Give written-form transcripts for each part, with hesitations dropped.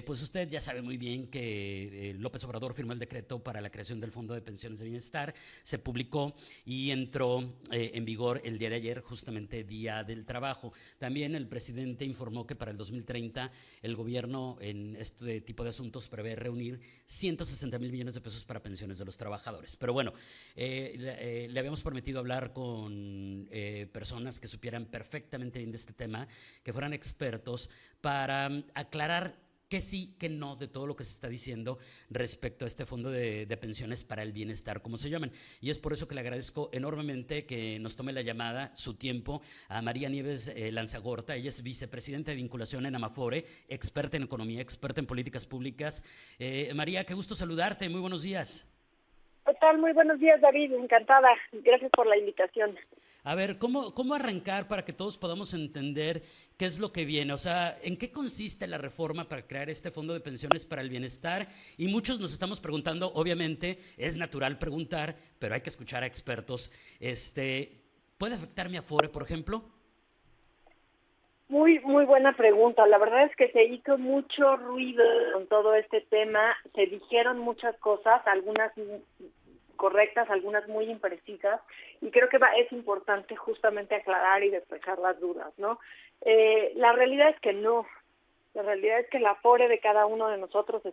Pues usted ya sabe muy bien que López Obrador firmó el decreto para la creación del Fondo de Pensiones de Bienestar, se publicó y entró en vigor el día de ayer, justamente Día del Trabajo. También el presidente informó que para el 2030 el gobierno en este tipo de asuntos prevé reunir 160,000 millones de pesos para pensiones de los trabajadores. Pero bueno, le habíamos prometido hablar con personas que supieran perfectamente bien de este tema, que fueran expertos para aclarar que sí, que no de todo lo que se está diciendo respecto a este fondo de pensiones para el bienestar, como se llaman. Y es por eso que le agradezco enormemente que nos tome la llamada, su tiempo, a María Nieves Lanzagorta. Ella es vicepresidenta de vinculación en Amafore, experta en economía, experta en políticas públicas. María, qué gusto saludarte, muy buenos días. ¿Qué tal? Muy buenos días, David. Encantada. Gracias por la invitación. A ver, ¿cómo arrancar para que todos podamos entender qué es lo que viene? O sea, ¿en qué consiste la reforma para crear este fondo de pensiones para el bienestar? Y muchos nos estamos preguntando, obviamente, es natural preguntar, pero hay que escuchar a expertos. ¿Puede afectar mi Afore, por ejemplo? Muy buena pregunta. La verdad es que se hizo mucho ruido con todo este tema. Se dijeron muchas cosas, algunas correctas, algunas muy imprecisas, y creo que es importante justamente aclarar y despejar las dudas, ¿no? La realidad es que no. La realidad es que la Afore de cada uno de nosotros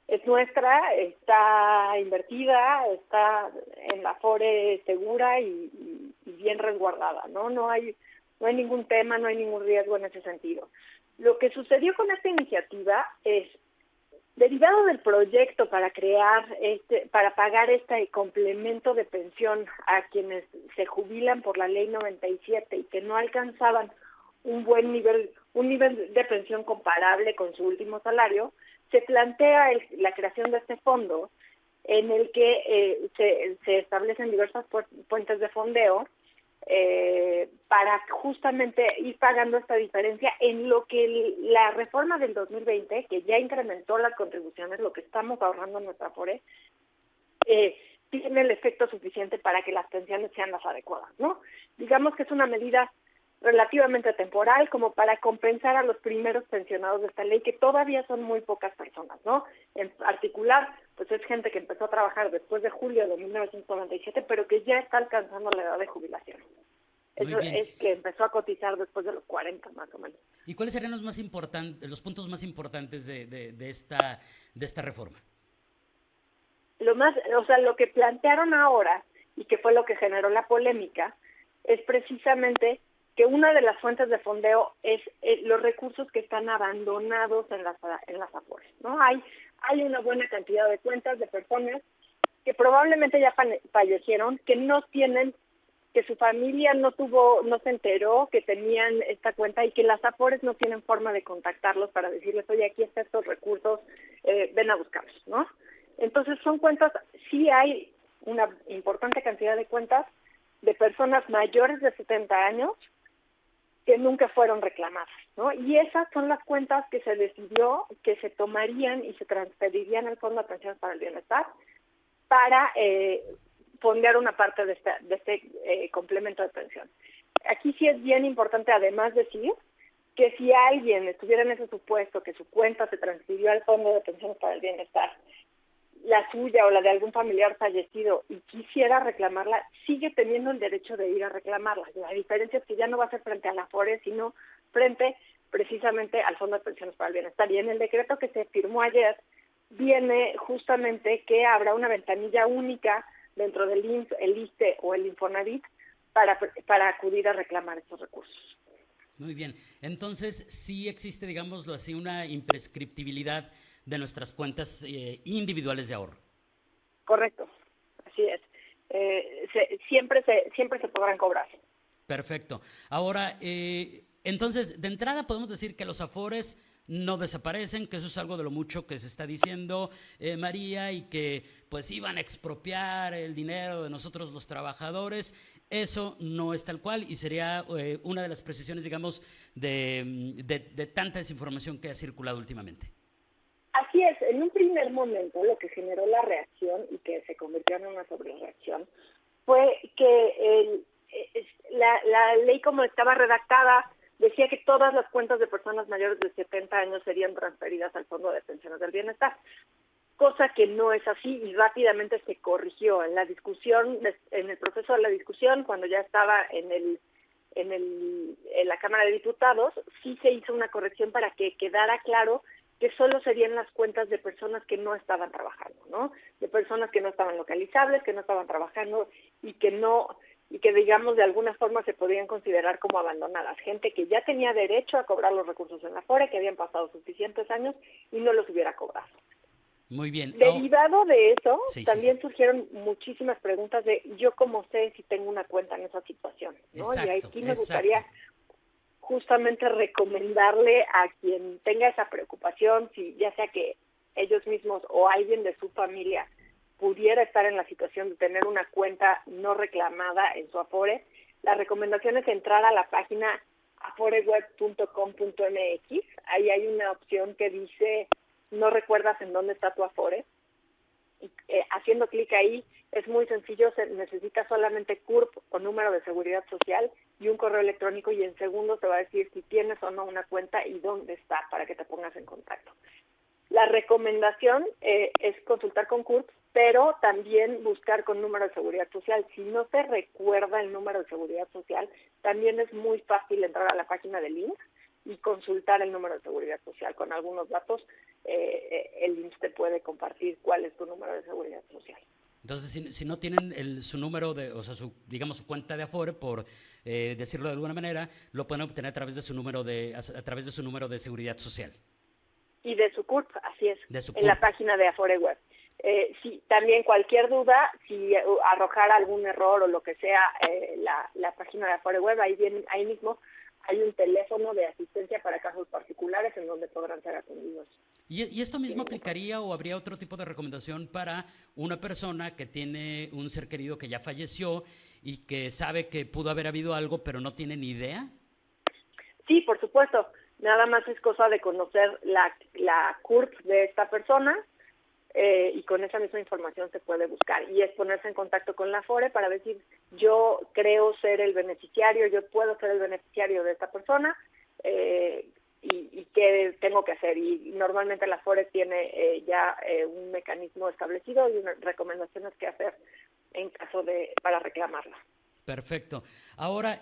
es nuestra, está invertida, está en la Afore segura y bien resguardada, ¿no? No hay ningún tema, no hay ningún riesgo en ese sentido. Lo que sucedió con esta iniciativa es, derivado del proyecto para para pagar este complemento de pensión a quienes se jubilan por la ley 97 y que no alcanzaban un nivel de pensión comparable con su último salario, se plantea la creación de este fondo en el que se establecen diversas fuentes de fondeo para justamente ir pagando esta diferencia en lo que la reforma del 2020, que ya incrementó las contribuciones, lo que estamos ahorrando en nuestra Afore, tiene el efecto suficiente para que las pensiones sean las adecuadas, ¿no? Digamos que es una medida relativamente temporal, como para compensar a los primeros pensionados de esta ley, que todavía son muy pocas personas, ¿no? En particular, pues es gente que empezó a trabajar después de julio de 1997, pero que ya está alcanzando la edad de jubilación. Muy Eso bien. es que empezó a cotizar después de los 40, más o menos. ¿Y cuáles serían los puntos más importantes de esta reforma? Lo que plantearon ahora, y que fue lo que generó la polémica, es precisamente que una de las fuentes de fondeo es los recursos que están abandonados en las Afores, ¿no? Hay una buena cantidad de cuentas de personas que probablemente ya fallecieron, que no tienen, que su familia no se enteró que tenían esta cuenta y que las Afores no tienen forma de contactarlos para decirles, oye, aquí están estos recursos, ven a buscarlos, ¿no? Entonces son cuentas, sí hay una importante cantidad de cuentas de personas mayores de 70 años que nunca fueron reclamadas, ¿no? Y esas son las cuentas que se decidió que se tomarían y se transferirían al Fondo de Pensiones para el Bienestar para fondear una parte de este complemento de pensión. Aquí sí es bien importante además decir que si alguien estuviera en ese supuesto que su cuenta se transfirió al Fondo de Pensiones para el Bienestar, la suya o la de algún familiar fallecido y quisiera reclamarla, sigue teniendo el derecho de ir a reclamarla. La diferencia es que ya no va a ser frente a la Afore, sino frente precisamente al Fondo de Pensiones para el Bienestar. Y en el decreto que se firmó ayer viene justamente que habrá una ventanilla única dentro del IMSS, el ISSSTE o el Infonavit para acudir a reclamar estos recursos. Muy bien. Entonces, sí existe, digámoslo así, una imprescriptibilidad de nuestras cuentas individuales de ahorro. Correcto, así es. Siempre se podrán cobrar. Perfecto. Ahora, entonces, de entrada podemos decir que los afores no desaparecen, que eso es algo de lo mucho que se está diciendo, María, y que pues iban a expropiar el dinero de nosotros los trabajadores. Eso no es tal cual y sería una de las precisiones, digamos, de tanta desinformación que ha circulado últimamente. Así es, en un primer momento lo que generó la reacción y que se convirtió en una sobrereacción fue que la ley como estaba redactada decía que todas las cuentas de personas mayores de 70 años serían transferidas al Fondo de Pensiones del Bienestar, cosa que no es así y rápidamente se corrigió en la discusión, en el proceso de la discusión, cuando ya estaba en la Cámara de Diputados, sí se hizo una corrección para que quedara claro que solo serían las cuentas de personas que no estaban trabajando, ¿no? De personas que no estaban localizables, que no estaban trabajando y que digamos de alguna forma se podían considerar como abandonadas, gente que ya tenía derecho a cobrar los recursos en la Afore, que habían pasado suficientes años y no los hubiera cobrado. Muy bien. Derivado de eso, sí, también sí. surgieron muchísimas preguntas de yo cómo sé si tengo una cuenta en esa situación, ¿no? Exacto, Y aquí me exacto. gustaría justamente recomendarle a quien tenga esa preocupación, si ya sea que ellos mismos o alguien de su familia pudiera estar en la situación de tener una cuenta no reclamada en su Afore, la recomendación es entrar a la página aforeweb.com.mx. Ahí hay una opción que dice no recuerdas en dónde está tu Afore. Y, haciendo clic ahí es muy sencillo, se necesita solamente CURP o número de seguridad social y un correo electrónico y en segundos te va a decir si tienes o no una cuenta y dónde está para que te pongas en contacto. La recomendación es consultar con CURP, pero también buscar con número de seguridad social. Si no se recuerda el número de seguridad social, también es muy fácil entrar a la página del INSS y consultar el número de seguridad social con algunos datos. El INSS te puede compartir cuál es tu número de seguridad social. Entonces, si no tienen su número o sea, digamos su cuenta de Afore, por decirlo de alguna manera, lo pueden obtener a través de su número de seguridad social. Y de su CURP, así es, De su en la CURP. página de Afore Web. Sí, también cualquier duda, si arrojar algún error o lo que sea, la página de Afore Web, ahí mismo hay un teléfono de asistencia para casos particulares en donde podrán ser atendidos. ¿Y esto mismo aplicaría o habría otro tipo de recomendación para una persona que tiene un ser querido que ya falleció y que sabe que pudo haber habido algo pero no tiene ni idea? Sí, por supuesto. Nada más es cosa de conocer la CURP de esta persona y con esa misma información se puede buscar. Y es ponerse en contacto con la Afore para decir, yo creo ser el beneficiario, yo puedo ser el beneficiario de esta persona y qué tengo que hacer. Y normalmente la Afore tiene ya un mecanismo establecido y unas recomendaciones que hacer en caso para reclamarla. Perfecto. Ahora,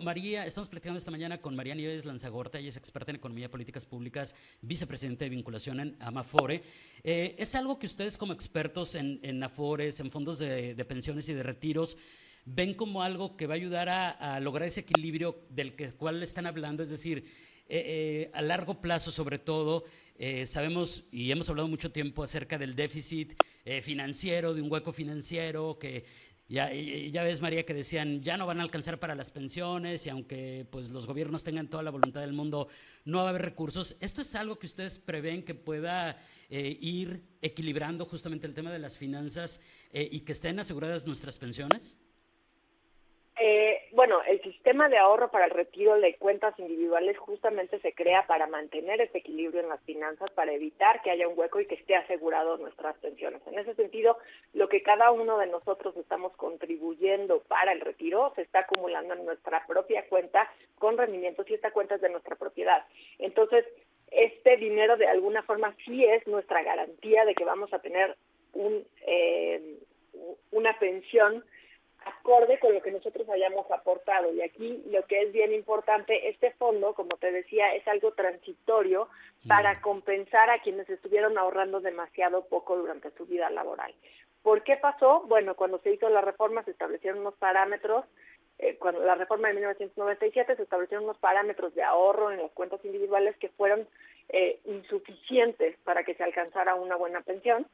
María, estamos platicando esta mañana con María Nieves Lanzagorta, ella es experta en economía y políticas públicas, vicepresidenta de vinculación en Amafore. ¿Es algo que ustedes como expertos en Afores, en fondos de pensiones y de retiros, ven como algo que va a ayudar a lograr ese equilibrio del cual están hablando? Es decir, a largo plazo sobre todo, sabemos y hemos hablado mucho tiempo acerca del déficit financiero, de un hueco financiero que ya ves, María, que decían ya no van a alcanzar para las pensiones y aunque pues los gobiernos tengan toda la voluntad del mundo, no va a haber recursos. ¿Esto es algo que ustedes prevén que pueda ir equilibrando justamente el tema de las finanzas y que estén aseguradas nuestras pensiones? Bueno, el sistema de ahorro para el retiro de cuentas individuales justamente se crea para mantener ese equilibrio en las finanzas, para evitar que haya un hueco y que esté asegurado nuestras pensiones. En ese sentido, lo que cada uno de nosotros estamos contribuyendo para el retiro se está acumulando en nuestra propia cuenta con rendimientos y esta cuenta es de nuestra propiedad. Entonces, este dinero de alguna forma sí es nuestra garantía de que vamos a tener una pensión acorde con lo que nosotros hayamos aportado. Y aquí lo que es bien importante, este fondo, como te decía, es algo transitorio para compensar a quienes estuvieron ahorrando demasiado poco durante su vida laboral. ¿Por qué pasó? Bueno, cuando se hizo la reforma se establecieron unos parámetros, cuando la reforma de 1997 se establecieron unos parámetros de ahorro en las cuentas individuales que fueron insuficientes para que se alcanzara una buena pensión.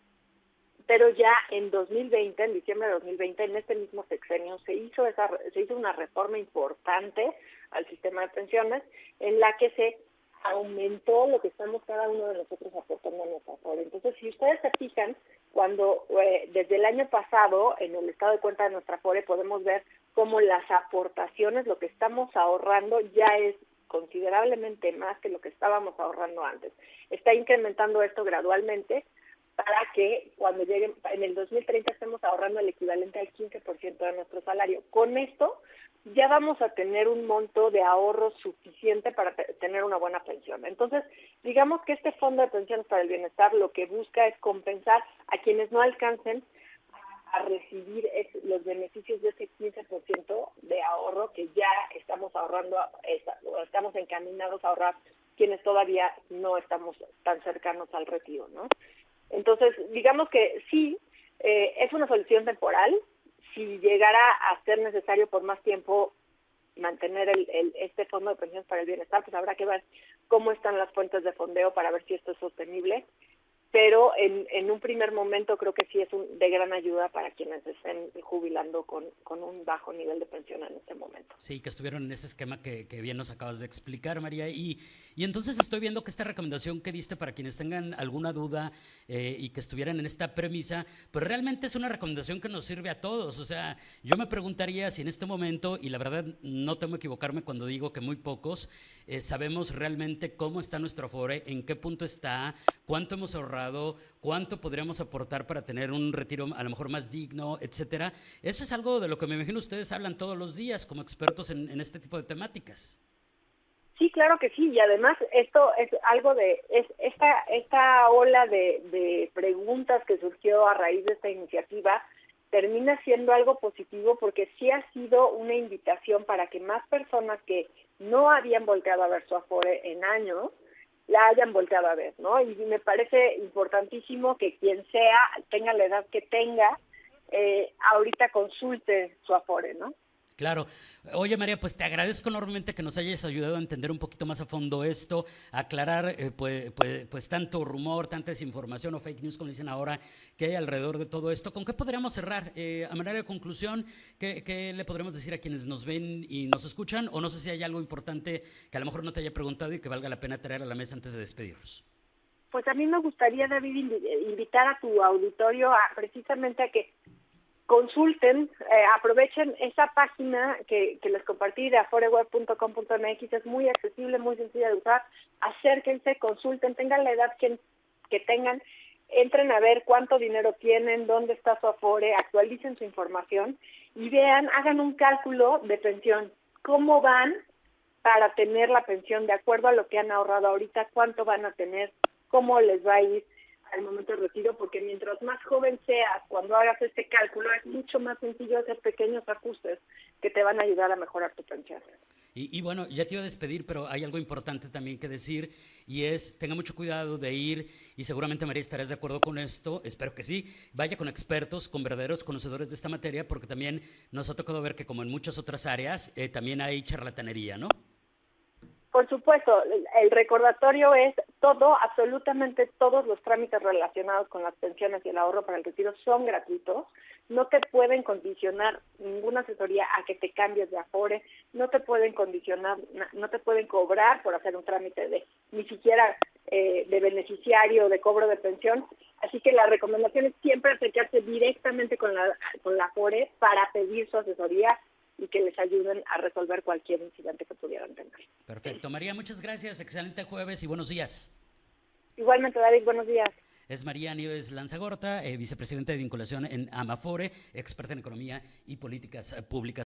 Pero ya en 2020, en diciembre de 2020, en este mismo sexenio, se hizo una reforma importante al sistema de pensiones en la que se aumentó lo que estamos cada uno de nosotros aportando a nuestra Afore. Entonces, si ustedes se fijan, cuando desde el año pasado, en el estado de cuenta de nuestra Afore, podemos ver cómo las aportaciones, lo que estamos ahorrando, ya es considerablemente más que lo que estábamos ahorrando antes. Está incrementando esto gradualmente, para que cuando lleguen en el 2030 estemos ahorrando el equivalente al 15% de nuestro salario. Con esto ya vamos a tener un monto de ahorro suficiente para tener una buena pensión. Entonces, digamos que este Fondo de Pensiones para el Bienestar lo que busca es compensar a quienes no alcancen a recibir los beneficios de ese 15% de ahorro que ya estamos ahorrando, o estamos encaminados a ahorrar quienes todavía no estamos tan cercanos al retiro, ¿no? Entonces, digamos que sí, es una solución temporal. Si llegara a ser necesario por más tiempo mantener este Fondo de Pensiones para el Bienestar, pues habrá que ver cómo están las fuentes de fondeo para ver si esto es sostenible. Pero en un primer momento creo que sí es de gran ayuda para quienes estén jubilando con un bajo nivel de pensión en este momento. Sí, que estuvieron en ese esquema que bien nos acabas de explicar, María. Y entonces estoy viendo que esta recomendación que diste para quienes tengan alguna duda y que estuvieran en esta premisa, pues realmente es una recomendación que nos sirve a todos. O sea, yo me preguntaría si en este momento, y la verdad no temo equivocarme cuando digo que muy pocos, sabemos realmente cómo está nuestro Afore, en qué punto está, cuánto hemos ahorrado, cuánto podríamos aportar para tener un retiro a lo mejor más digno, etcétera. Eso es algo de lo que me imagino ustedes hablan todos los días como expertos en este tipo de temáticas. Sí, claro que sí, y además esto es algo esta ola de preguntas que surgió a raíz de esta iniciativa termina siendo algo positivo porque sí ha sido una invitación para que más personas que no habían volteado a ver su Afore en años la hayan volteado a ver, ¿no? Y me parece importantísimo que quien sea, tenga la edad que tenga, ahorita consulte su Afore, ¿no? Claro. Oye, María, pues te agradezco enormemente que nos hayas ayudado a entender un poquito más a fondo esto, a aclarar pues tanto rumor, tanta desinformación o fake news, como dicen ahora, que hay alrededor de todo esto. ¿Con qué podríamos cerrar? A manera de conclusión, ¿qué le podremos decir a quienes nos ven y nos escuchan? O no sé si hay algo importante que a lo mejor no te haya preguntado y que valga la pena traer a la mesa antes de despedirnos. Pues a mí me gustaría, David, invitar a tu auditorio precisamente a que consulten, aprovechen esa página que les compartí de aforeweb.com.mx, es muy accesible, muy sencilla de usar, acérquense, consulten, tengan la edad que tengan, entren a ver cuánto dinero tienen, dónde está su Afore, actualicen su información y vean, hagan un cálculo de pensión, cómo van para tener la pensión de acuerdo a lo que han ahorrado ahorita, cuánto van a tener, cómo les va a ir al momento del retiro, porque mientras más joven seas, cuando hagas este cálculo, es mucho más sencillo hacer pequeños ajustes que te van a ayudar a mejorar tu pensión. Y bueno, ya te iba a despedir, pero hay algo importante también que decir, y es, tenga mucho cuidado de ir, y seguramente María estarás de acuerdo con esto, espero que sí, vaya con expertos, con verdaderos conocedores de esta materia, porque también nos ha tocado ver que como en muchas otras áreas, también hay charlatanería, ¿no? Por supuesto, el recordatorio es todo, absolutamente todos los trámites relacionados con las pensiones y el ahorro para el retiro son gratuitos. No te pueden condicionar ninguna asesoría a que te cambies de Afore, no te pueden condicionar, no te pueden cobrar por hacer un trámite ni siquiera de beneficiario, de cobro de pensión. Así que la recomendación es siempre acercarse directamente con la Afore para pedir su asesoría y que les ayuden a resolver cualquier incidente que pudieran tener. Perfecto. María, muchas gracias. Excelente jueves y buenos días. Igualmente, David, buenos días. Es María Nieves Lanzagorta, vicepresidenta de vinculación en Amafore, experta en economía y políticas públicas.